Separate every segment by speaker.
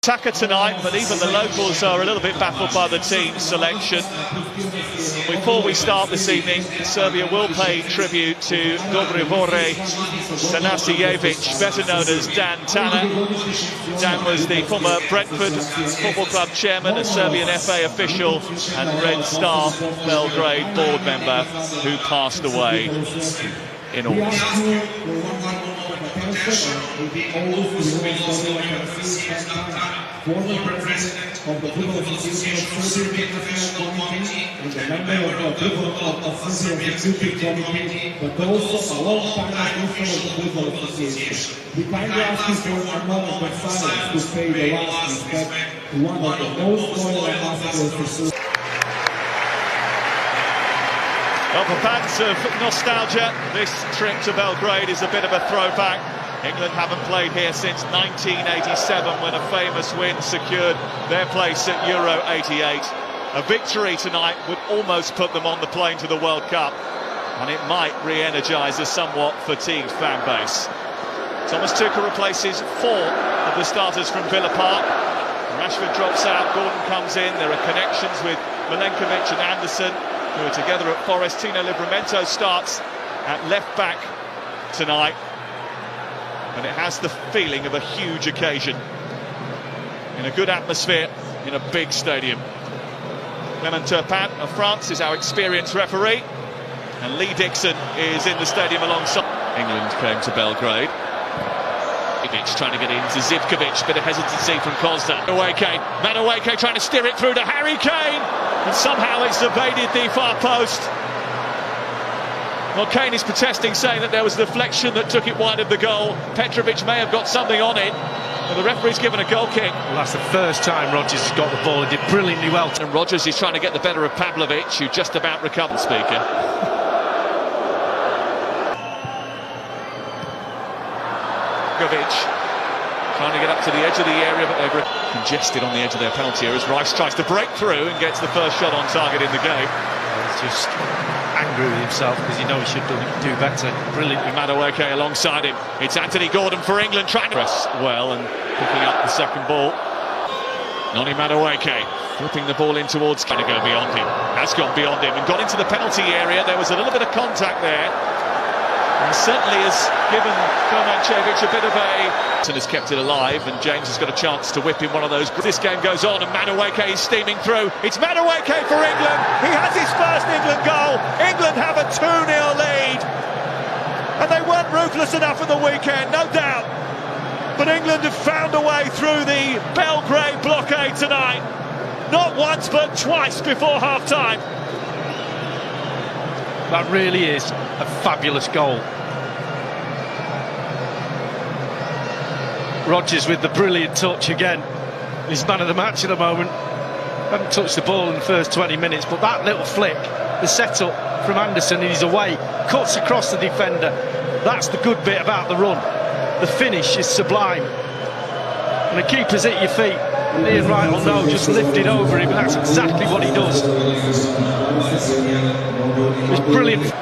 Speaker 1: Attacker tonight, but even the locals are a little bit baffled by the team selection. Before we start this evening, Serbia will pay tribute to Dobrivore Tanasijevic, better known as Dan Tanner. Dan was the former Brentford Football Club chairman, a Serbian FA official and Red Star Belgrade board member who passed away in August.
Speaker 2: Former president of the Football Association of Serbia National Committee and a member of the Football of Serbia Executive Committee, but also a long-time official of the Football Association. We kindly ask you for a moment of silence to pay the last respect to one of the most loyal ambassadors for Serbia.
Speaker 1: Well, for fans of nostalgia, this trip to Belgrade is a bit of a throwback. England haven't played here since 1987 when a famous win secured their place at Euro 88. A victory tonight would almost put them on the plane to the World Cup, and it might re-energise a somewhat fatigued fan base. Thomas Tuchel replaces 4 of the starters from Villa Park. Rashford drops out, Gordon comes in. There are connections with Milenkovic and Anderson, who are together at Forest. Tino Livramento starts at left back tonight, and it has the feeling of a huge occasion in a good atmosphere in a big stadium. Clement Turpin of France is our experienced referee, and Lee Dixon is in the stadium alongside. England came to Belgrade. Ivic trying to get into Zivkovic, bit of hesitancy from Costa. Madueke trying to steer it through to Harry Kane, and somehow it's evaded the far post. Well, Kane is protesting, saying that there was a deflection that took it wide of the goal. Petrovic may have got something on it, but the referee's given a goal kick.
Speaker 3: Well, that's the first time Rodgers has got the ball. He did brilliantly well.
Speaker 1: And Rodgers is trying to get the better of Pavlovic, who just about recovered. Speaker. Govic trying to get up to the edge of the area, but they've congested on the edge of their penalty area as Rice tries to break through and gets the first shot on target in the game.
Speaker 3: He's just angry with himself because he knows he should do better. Brilliant.
Speaker 1: Madueke alongside him. It's Anthony Gordon for England trying to press well and picking up the second ball. Noni Madueke flipping the ball in towards, trying to go beyond him. Has gone beyond him and got into the penalty area. There was a little bit of contact there, and certainly has given Komancevic a bit of a... and has kept it alive, and James has got a chance to whip in one of those. This game goes on and Madueke is steaming through. It's Madueke for England. He has his first England goal. England have a 2-0 lead, and they weren't ruthless enough at the weekend, no doubt, but England have found a way through the Belgrade blockade tonight, not once but twice before half-time.
Speaker 3: That really is a fabulous goal. Rodgers with the brilliant touch again. He's man of the match at the moment. Hadn't touched the ball in the first 20 minutes, but that little flick, the setup from Anderson, and he's away, cuts across the defender. That's the good bit about the run. The finish is sublime. And the keeper's at your feet. Ian Wright will know, just lift it over him, and that's exactly what he does. It's brilliant.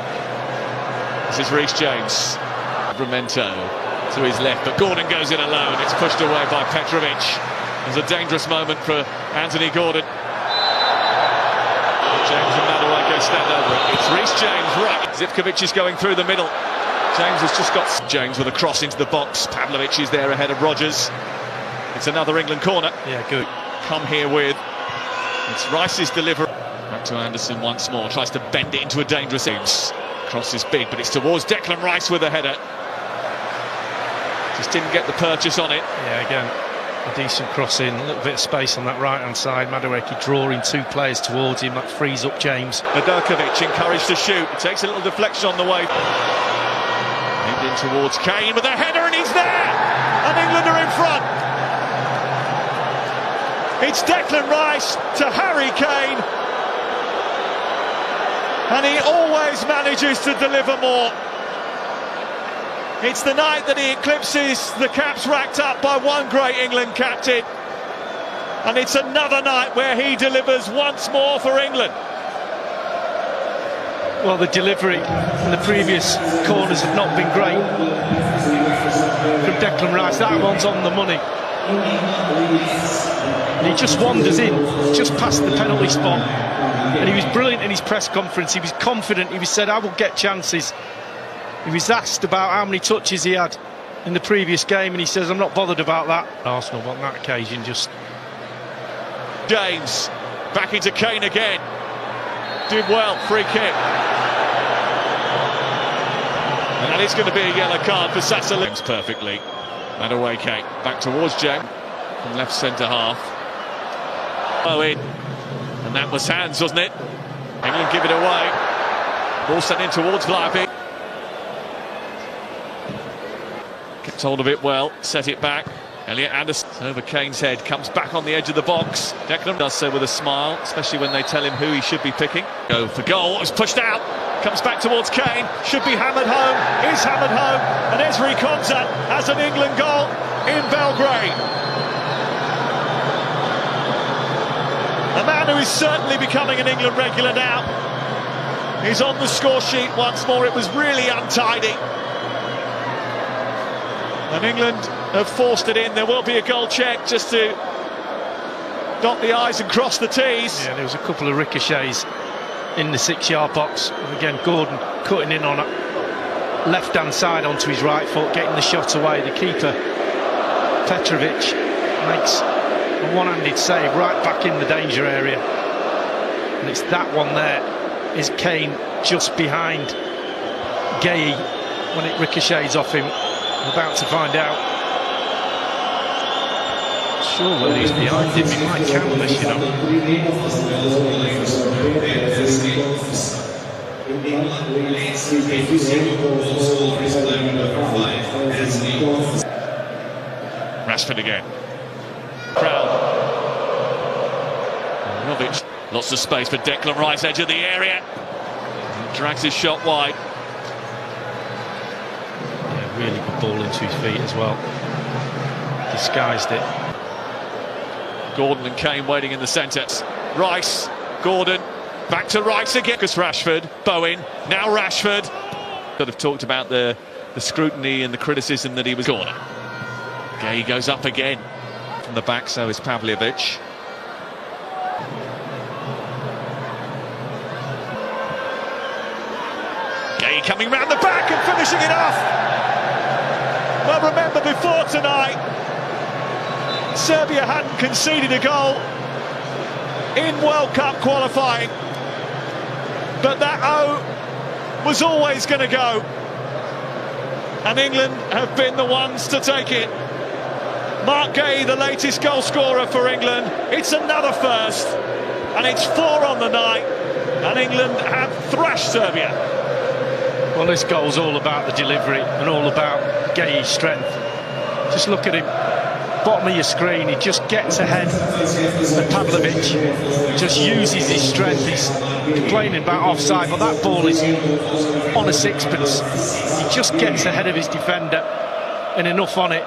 Speaker 1: This is Reece James. Livramento to his left, but Gordon goes in alone. It's pushed away by Petrovic. There's a dangerous moment for Anthony Gordon. James and Madueke stand over it. It's Reece James, right. Zivkovic is going through the middle. James has just got... James with a cross into the box. Pavlovic is there ahead of Rodgers. It's another England corner.
Speaker 3: Yeah, good.
Speaker 1: Come here with... It's Rice's delivery. Back to Anderson once more. Tries to bend it into a dangerous... Cross is big, but it's towards Declan Rice with a header. Just didn't get the purchase on it.
Speaker 3: Yeah, again, a decent cross in, a little bit of space on that right-hand side. Madueke drawing 2 players towards him, that frees up James.
Speaker 1: Nedeljkovic encouraged to shoot. It takes a little deflection on the way. Aimed in towards Kane with a header, and he's there! And England are in front. It's Declan Rice to Harry Kane, and he always manages to deliver more. It's the night that he eclipses the caps racked up by one great England captain, and it's another night where he delivers once more for England.
Speaker 3: Well, the delivery in the previous corners have not been great from Declan Rice. That one's on the money. and he just wanders in, just past the penalty spot. And he was brilliant in his press conference. He was confident. He said, "I will get chances." He was asked about how many touches he had in the previous game, and he says, "I'm not bothered about that." Arsenal on that occasion just...
Speaker 1: James, back into Kane again. Did well, free kick. And that is going to be a yellow card for Sassuolo. Perfectly. And away Kane. Back towards James from left centre half. Owen. And that was hands, wasn't it? England give it away. Ball sent in towards Vlahovic. Kept hold of it well, set it back. Elliot Anderson over Kane's head, comes back on the edge of the box. Declan does so with a smile, especially when they tell him who he should be picking. Go for goal, it's pushed out, comes back towards Kane, should be hammered home, is hammered home, and Ezri Konsa has an England goal in Belgrade. A man who is certainly becoming an England regular now. He's on the score sheet once more. It was really untidy. And England have forced it in. There will be a goal check just to dot the I's and cross the T's.
Speaker 3: Yeah, there was a couple of ricochets in the 6-yard box. And again, Gordon cutting in on it. Left-hand side onto his right foot, getting the shot away. The keeper, Petrovic, makes a one-handed save right back in the danger area. And it's that one there. Is Kane just behind Gay when it ricochets off him? I'm about to find out. Sure, whether he's behind him, he might count this, you know.
Speaker 1: Rashford again. Crown. Rovic. Lots of space for Declan Rice, edge of the area. Drags his shot wide.
Speaker 3: Yeah, really good ball into his feet as well. Disguised it.
Speaker 1: Gordon and Kane waiting in the centre. Rice, Gordon, back to Rice again. Because Rashford, Bowen, now Rashford. Sort of talked about the scrutiny and the criticism that he was corner. Gay goes up again from the back, so is Pavljevic. Gay coming round the back and finishing it off. Well, remember before tonight, Serbia hadn't conceded a goal in World Cup qualifying, but that O was always going to go, and England have been the ones to take it. Mark Gay, the latest goal scorer for England. It's another first, and it's 4 on the night, and England have thrashed Serbia.
Speaker 3: Well, this goal's all about the delivery and all about Gay's strength. Just look at him. Bottom of your screen, he just gets ahead of Pavljevic, just uses his strength. He's complaining about offside, but that ball is on a sixpence. He just gets ahead of his defender and enough on it.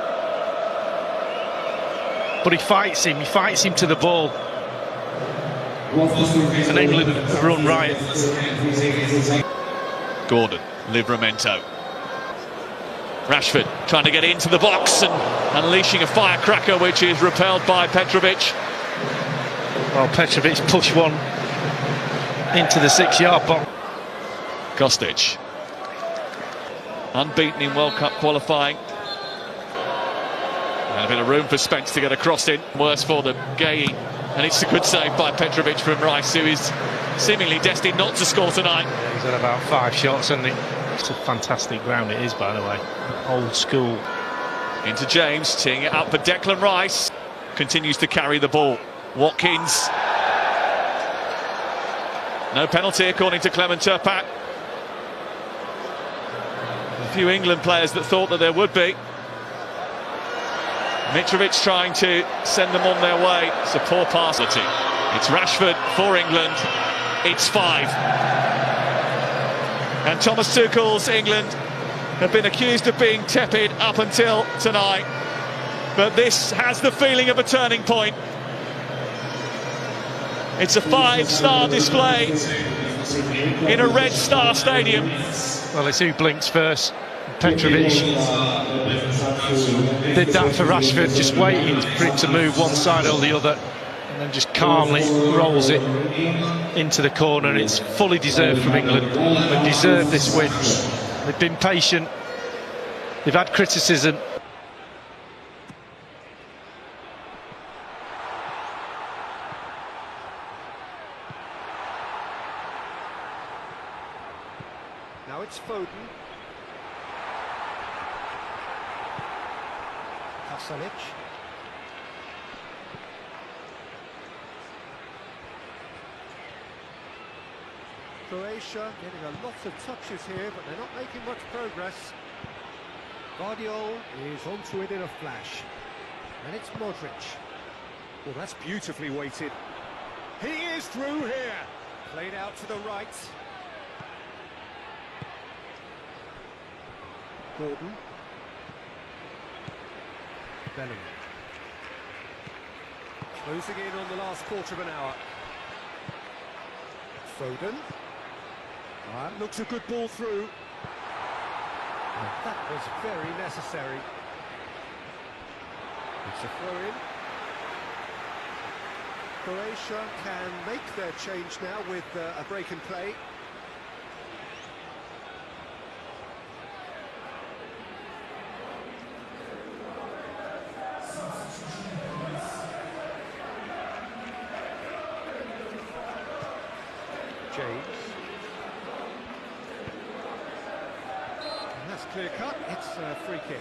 Speaker 3: But he fights him to the ball. And England run riot.
Speaker 1: Gordon, Livramento. Rashford trying to get into the box and unleashing a firecracker, which is repelled by Petrovic.
Speaker 3: Well, Petrovic pushed one into the 6-yard box.
Speaker 1: Kostic, unbeaten in World Cup qualifying. And a bit of room for Spence to get a cross in. Worse for them, Gay. And it's a good save by Petrovic from Rice, who is seemingly destined not to score tonight.
Speaker 3: Yeah, he's had about 5 shots, hasn't he? It's a fantastic ground it is, by the way. Old school.
Speaker 1: Into James, teeing it up for Declan Rice. Continues to carry the ball. Watkins. No penalty according to Clement Turpat. A few England players that thought that there would be. Mitrovic trying to send them on their way. It's a poor pass. It's Rashford for England. It's 5. And Thomas Tuchel's England have been accused of being tepid up until tonight. But this has the feeling of a turning point. It's a 5-star display in a Red Star Stadium.
Speaker 3: Well, it's who blinks first. Petrovic did that for Rashford, just waiting for it to move one side or the other. and then just calmly rolls it into the corner, and it's fully deserved from England. They deserve this win. They've been patient, they've had criticism.
Speaker 4: Now it's Foden. Kasanic. Croatia getting a lot of touches here, but they're not making much progress. Guardiola is onto it in a flash. And it's Modric. Well, that's beautifully weighted. He is through here. Played out to the right. Gordon. Bellingham. Closing in on the last quarter of an hour. Foden. That looks a good ball through. And that was very necessary. It's a throw-in. Croatia can make their change now with a break in play. James. And that's clear cut, it's a free kick.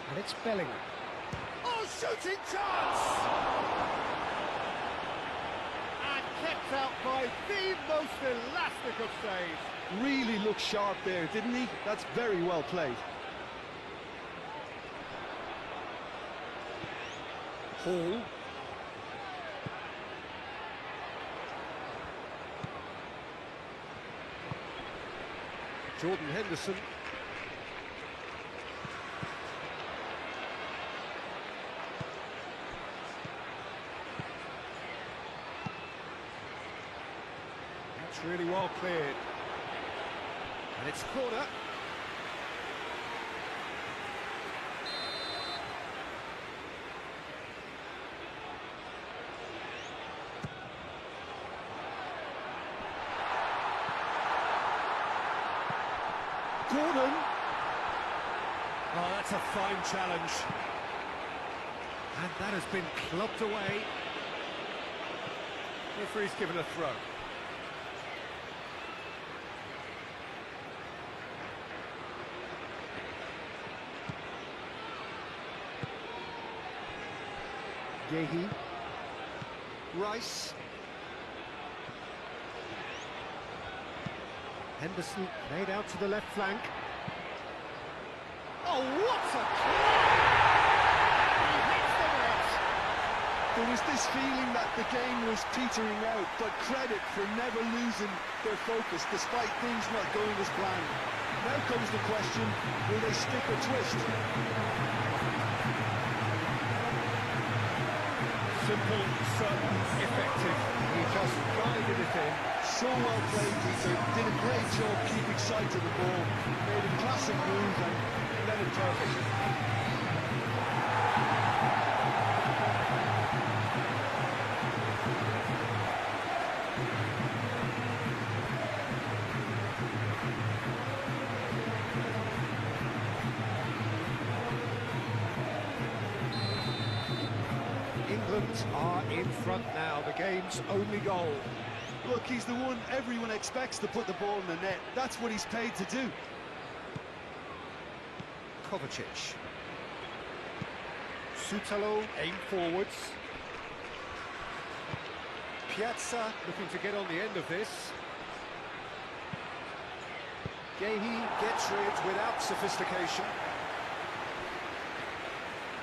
Speaker 4: And it's Bellingham. Oh, shooting chance! And kept out by the most elastic of saves.
Speaker 5: Really looked sharp there, didn't he? That's very well played.
Speaker 4: Hall. Jordan Henderson. That's really well cleared. And it's corner. Gordon. Oh, that's a fine challenge. And that has been clubbed away. Referee's given a throw. Yehi. Rice. Henderson played out to the left flank. Oh, what a he hits the net!
Speaker 5: There was this feeling that the game was petering out, but credit for never losing their focus despite things not going as planned. Now comes the question, will they stick or twist?
Speaker 4: Simple, certain, effective. He just guided it in.
Speaker 5: So well played, Peter. Did a great job keeping sight of the ball. Made a classic move and led it perfect.
Speaker 4: England are in front now, the game's only goal.
Speaker 5: Look, he's the one everyone expects to put the ball in the net. That's what he's paid to do.
Speaker 4: Kovacic. Sutalo aim forwards. Piazza looking to get on the end of this. Yehi gets rid without sophistication.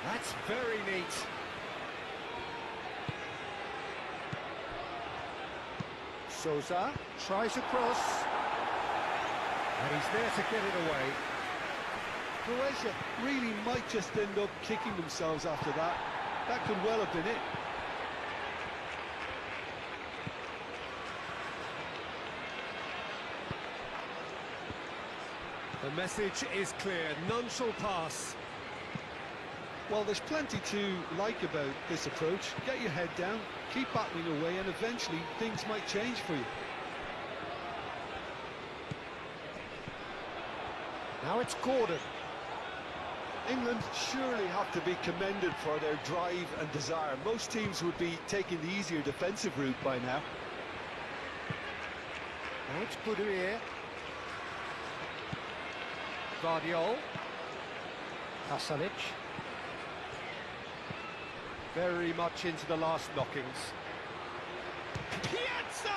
Speaker 4: That's very neat. Souza tries a cross, and he's there to get it away.
Speaker 5: Croatia really might just end up kicking themselves after that. That could well have been it.
Speaker 4: The message is clear, none shall pass.
Speaker 5: Well, there's plenty to like about this approach. Get your head down, keep battling away, and eventually things might change for you.
Speaker 4: Now it's Gordon.
Speaker 5: England surely have to be commended for their drive and desire. Most teams would be taking the easier defensive route by now.
Speaker 4: Now it's Footy-uk. Guardiol. Kasanic. Very much into the last knockings. Piazza!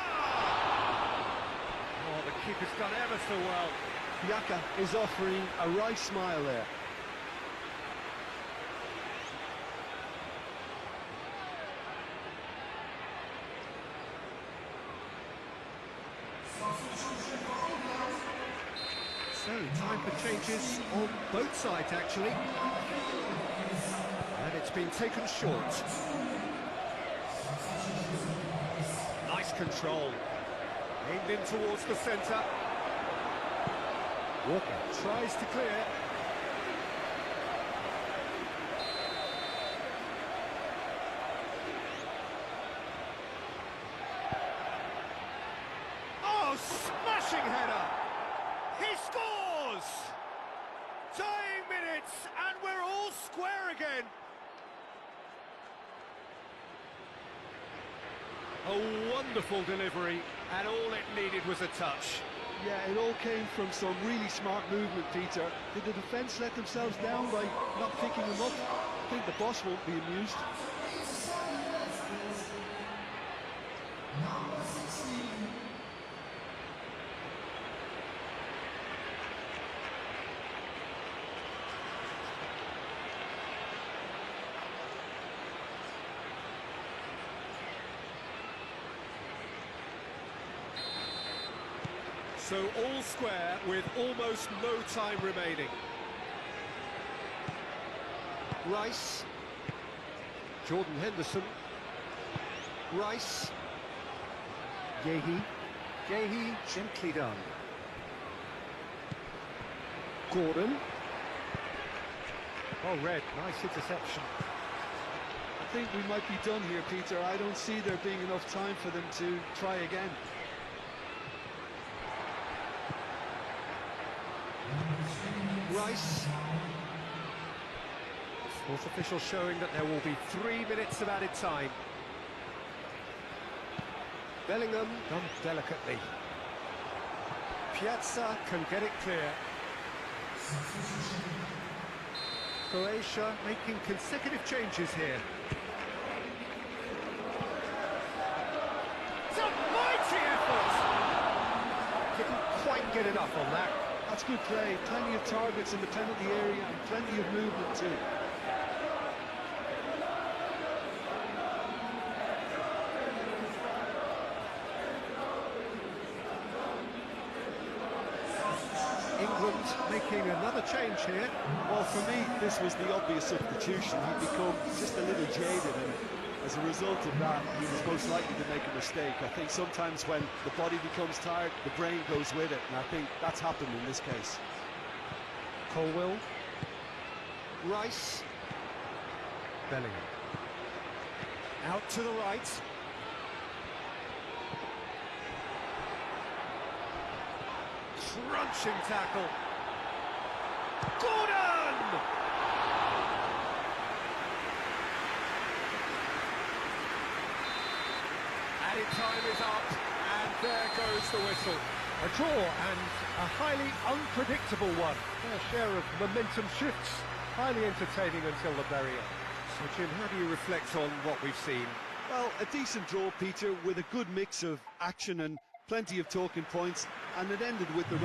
Speaker 4: Oh, the keeper's done ever so well.
Speaker 5: Yaka is offering a wry smile there.
Speaker 4: So, time for changes on both sides, actually. And it's been taken short. Nice control. Aimed in towards the centre. Walker tries to clear. Oh, smashing header! He scores! Dying minutes, and we're all square again. A wonderful delivery, and all it needed was a touch.
Speaker 5: Yeah, it all came from some really smart movement, Peter. Did the defence let themselves down by not picking him up? I think the boss won't be amused.
Speaker 4: So all square with almost no time remaining. Rice. Jordan Henderson. Rice. Yehi. Yehi, gently done. Gordon. Oh, Red, nice interception.
Speaker 5: I think we might be done here, Peter. I don't see there being enough time for them to try again.
Speaker 4: Rice. Fourth official showing that there will be 3 minutes of added time. Bellingham done delicately. Piazza can get it clear. Croatia making consecutive changes here. It's a mighty effort! Couldn't quite get enough on that.
Speaker 5: That's good play. Plenty of targets in the penalty area and plenty of movement too.
Speaker 4: England making another change here.
Speaker 5: Well, for me, this was the obvious substitution. He'd become just a little jaded, and as a result of that, he was most likely to make a mistake. I think sometimes when the body becomes tired, the brain goes with it, and I think that's happened in this case.
Speaker 4: Colwell. Rice. Bellingham. Out to the right. Crunching tackle. Gordon! Added time is up, and there goes the whistle. A draw, and a highly unpredictable one. Fair share of momentum shifts. Highly entertaining until the very end. So, Jim, how do you reflect on what we've seen?
Speaker 5: Well, a decent draw, Peter, with a good mix of action and plenty of talking points, and it ended with the right